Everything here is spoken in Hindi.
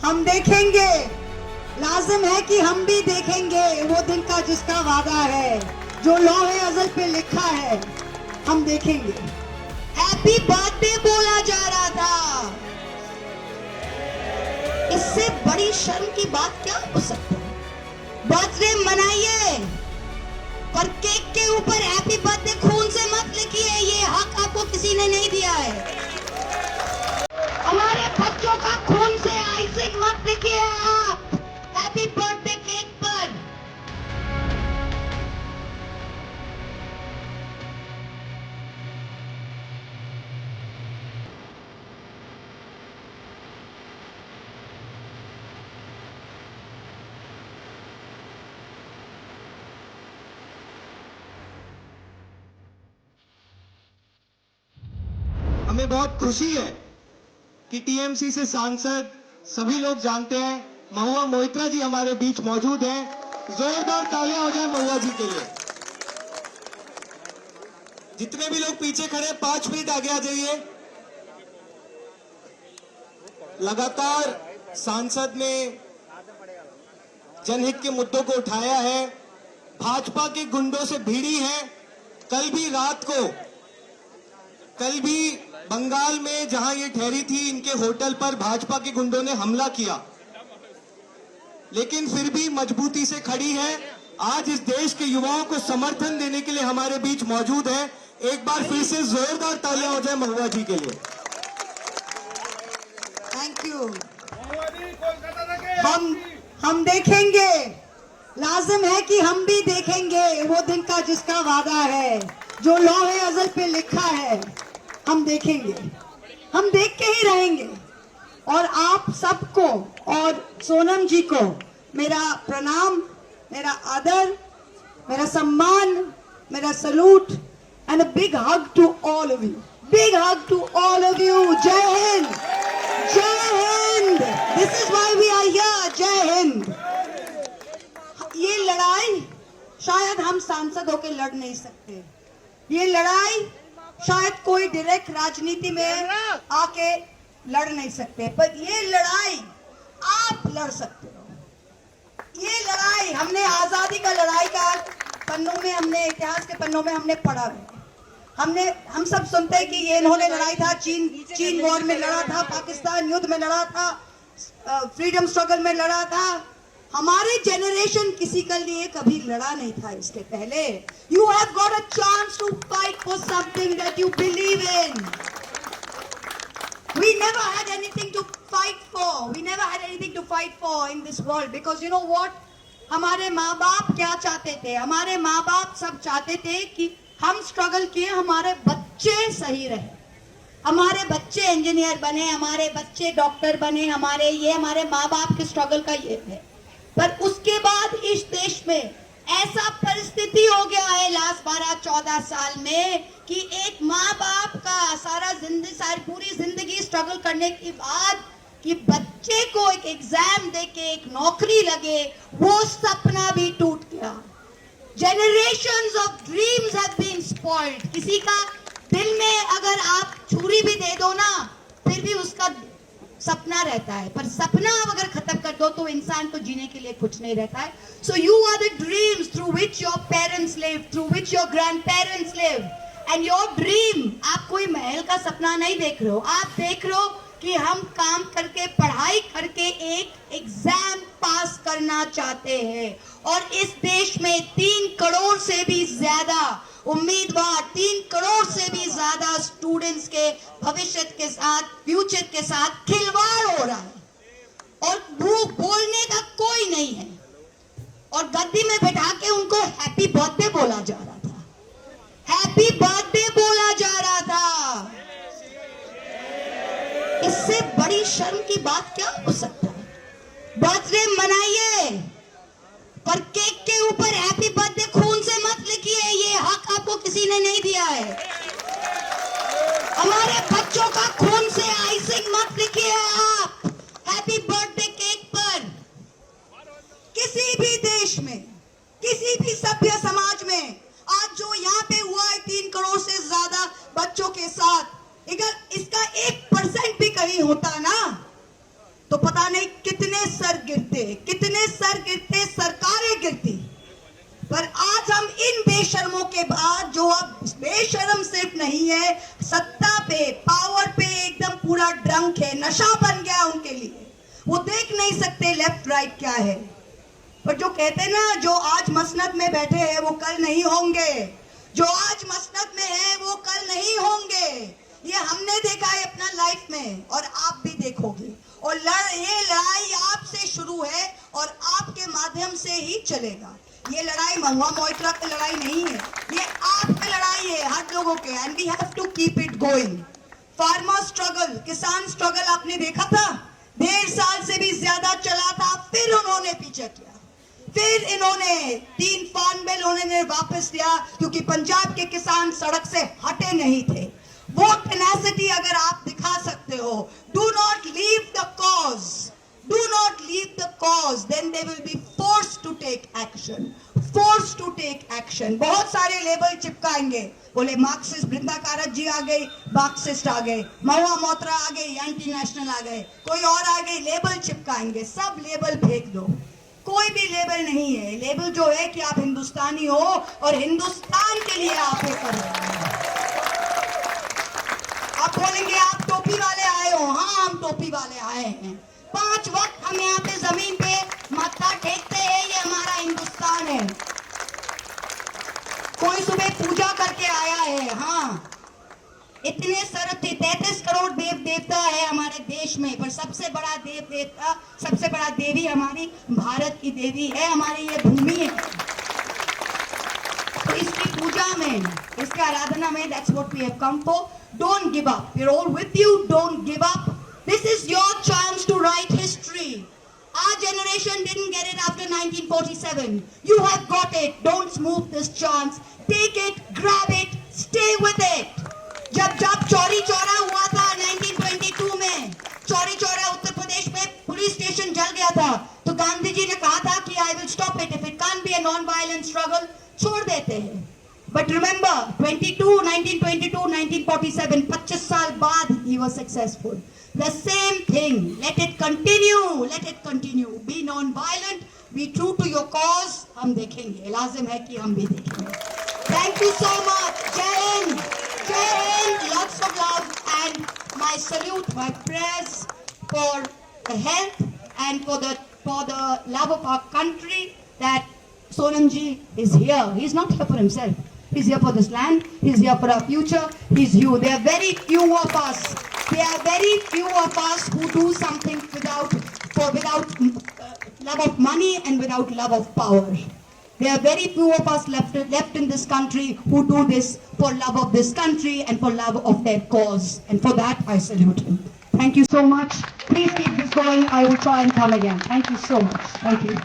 हम देखेंगे, लाजिम है कि हम भी देखेंगे वो दिन का जिसका वादा है, जो लौहे अज़ल पे लिखा है, हम देखेंगे। हैप्पी बर्थडे बोला जा रहा था, इससे बड़ी शर्म की बात क्या हो सकती है? बर्थडे मनाइए, पर केक के ऊपर हैप्पी बर्थडे खून से मत लिखिए, ये हक आपको किसी ने नहीं दिया है। हमारे बच्चों का खून से आइसिंग मत लिखिए आप हैप्पी बर्थडे केक पर। हमें बहुत खुशी है कि टीएमसी से सांसद सभी लोग जानते हैं महुआ मोइत्रा जी हमारे बीच मौजूद हैं। जोरदार तालियां हो जाए महुआ जी के लिए। जितने भी लोग पीछे खड़े 5 मिनट आगे आ जाइए। लगातार सांसद ने जनहित के मुद्दों को उठाया है, भाजपा के गुंडों से भिड़ी है। कल भी बंगाल में जहां ये ठहरी थी, इनके होटल पर भाजपा के गुंडों ने हमला किया, लेकिन फिर भी मजबूती से खड़ी है। आज इस देश के युवाओं को समर्थन देने के लिए हमारे बीच मौजूद है। एक बार फिर से जोरदार तालियां हो जाए महुआ जी के लिए। Thank you. हम देखेंगे, लाजिम है कि हम भी देखेंगे वो दिन का जिसका वादा है, जो लौहे अज़ल पे लिखा है, हम देखेंगे, हम देख के ही रहेंगे। और आप सबको और सोनम जी को मेरा प्रणाम, मेरा आदर, मेरा सम्मान, मेरा salute and a big hug to all of you, big hug to all of you. जय हिंद, जय हिंद। This is why we are here. जय हिंद। ये लड़ाई शायद हम सांसद होकर लड़ नहीं सकते, ये लड़ाई शायद कोई डायरेक्ट राजनीति में आके लड़ नहीं सकते, पर ये लड़ाई आप लड़ सकते हो। ये लड़ाई हमने आजादी का लड़ाई का पन्नों में, हमने इतिहास के पन्नों में हमने पढ़ा है। हम सब सुनते हैं कि ये इन्होंने लड़ाई था, चीन वॉर में लड़ा था, पाकिस्तान युद्ध में लड़ा था, फ्रीडम स्ट्रगल में लड़ा था। हमारे जनरेशन किसी के लिए कभी लड़ा नहीं था इसके पहले। You have got a chance to fight for something that you believe in. We never had anything to fight for, we never had anything to fight for in this world, because you know what, हमारे माँ बाप क्या चाहते थे? हमारे माँ बाप सब चाहते थे कि हम स्ट्रगल किए, हमारे बच्चे सही रहे, हमारे बच्चे इंजीनियर बने, हमारे बच्चे डॉक्टर बने, हमारे माँ बाप के स्ट्रगल का ये है। पर उसके बाद इस देश में ऐसा परिस्थिति हो गया है लास्ट 12-14 साल में कि एक माँ बाप का सारी पूरी जिंदगी स्ट्रगल करने के बाद कि बच्चे को एक एग्जाम देके एक नौकरी लगे, वो सपना भी टूट गया। Generations of dreams have been spoiled। किसी का दिल में अगर आप छुरी भी दे दो ना, फिर भी उसका सपना रहता है, पर सपना अगर खत्म कर दो तो इंसान को जीने के लिए कुछ नहीं रहता है। So you are the dreams through which your parents live, through which your grandparents live, and your dream, आप कोई महल का सपना नहीं देख रहे हो, आप देख रहे हो कि हम काम करके, पढ़ाई करके एक एग्जाम पास करना चाहते हैं। और इस देश में 3 करोड़ से भी ज्यादा उम्मीदवार, 3 करोड़ से भी ज्यादा स्टूडेंट्स के भविष्य के साथ, फ्यूचर के साथ खिलवाड़ हो रहा है और वो बोलने का कोई नहीं है। और गद्दी में बैठा के उनको हैप्पी बर्थडे बोला जा रहा था, हैप्पी बर्थडे बोला जा रहा था। इससे बड़ी शर्म की बात क्या हो सकता है? बर्थडे मनाइए, पर केक के ऊपर हैप्पी बर्थडे खून से मत लिखिए, ये हक आपको किसी ने नहीं दिया है। हमारे बच्चों का खून से आइसिंग मत लिखिए आप हैप्पी बर्थडे केक पर। किसी भी देश में, किसी भी सभ्य समाज में आज जो यहाँ पे हुआ है 3 करोड़ से ज्यादा बच्चों के साथ, अगर इसका 1% भी कहीं होता ना, तो पता नहीं कितने गिरते, कितने सर गिरते, सरकारें गिरती, पर आज हम इन बेशर्मों के बाद, जो अब बेशर्म सिर्फ नहीं है, सत्ता पे, पावर पे एकदम पूरा ड्रंक है, नशा बन गया उनके लिए, वो देख नहीं सकते लेफ्ट राइट क्या है। पर जो कहते हैं ना, जो आज मसनद में बैठे हैं वो कल नहीं होंगे, जो आज मसनद में है वो कल नहीं होंगे। ये हमने देखा है अपना लाइफ में, और आप भी देखोगे। और ये लड़ाई आपसे शुरू है और आपके माध्यम से ही चलेगा। ये लड़ाई महुआ मोइत्रा की लड़ाई नहीं है, ये आपकी लड़ाई है, हर लोगों के। And we have to keep it going. Farmer struggle, किसान स्ट्रगल आपने देखा था, 1.5 साल से भी ज्यादा चला था, फिर उन्होंने पीछे किया, फिर इन्होंने 3 फार्म बिल उन्होंने वापस लिया, क्योंकि पंजाब के किसान सड़क से हटे नहीं थे। वो टेनेसिटी अगर आप दिखा सकते हो, do not leave the cause, do not leave the cause, then they will be forced to take action, forced to take action. बहुत सारे लेबल चिपकाएंगे, बोले मार्क्सिस्ट बृंदा कारक जी आ गई, मार्क्सिस्ट आ गए, महुआ मोइत्रा आ गई, एंटी नेशनल आ गए, कोई और आ गई, लेबल चिपकाएंगे। सब लेबल फेंक दो, कोई भी लेबल नहीं है। लेबल जो है कि आप हिंदुस्तानी हो और हिंदुस्तान के लिए आप ये कर रहे हैं। आप बोलेंगे आप टोपी वाले आए हो, हाँ हम टोपी वाले आए हैं। 5 वक्त हम यहाँ पे जमीन पे माथा टेकते हैं, ये हमारा हिंदुस्तान है। कोई सुबह पूजा करके आया है, हाँ इतने 33 करोड़ देव देवता है हमारे देश में, पर सबसे बड़ा देव देवता, सबसे बड़ा देवी हमारी भारत की देवी है, हमारी ये भूमि है। तो इसकी पूजा में, इसके आराधना में, that's what we have come for. Don't give up. We're all with you. Don't give up. This is your chance to write history. Our generation didn't get it after 1947. You have got it. Don't smooth this chance. Take it, grab it, stay with it. जब चौरी चौरा हुआ था 1922 में, चौरी चौरा उत्तर प्रदेश में पुलिस स्टेशन जल गया था, तो गांधी जी ने कहा था कि I will stop it, if it can't be a non violent struggle, छोड़ देते हैं। बट रिमेंबर 1922, 1947, 25 साल बाद he was successful. The same thing, let it continue, be non violent, be true to your cause. हम देखेंगे, लाजिम है कि हम भी देखेंगे। Thank you so much. जय हिंद, जय Hind, lots of love, and my salute, my prayers for the health and for the love of our country, that Sonamji is here. He's not here for himself. He's here for this land. He's here for our future. He's you. There are very few of us. There are very few of us who do something without love of money and without love of power. There are very few of us left in this country who do this for love of this country and for love of their cause. And for that, I salute him. Thank you so much. Please keep this going. I will try and come again. Thank you so much. Thank you.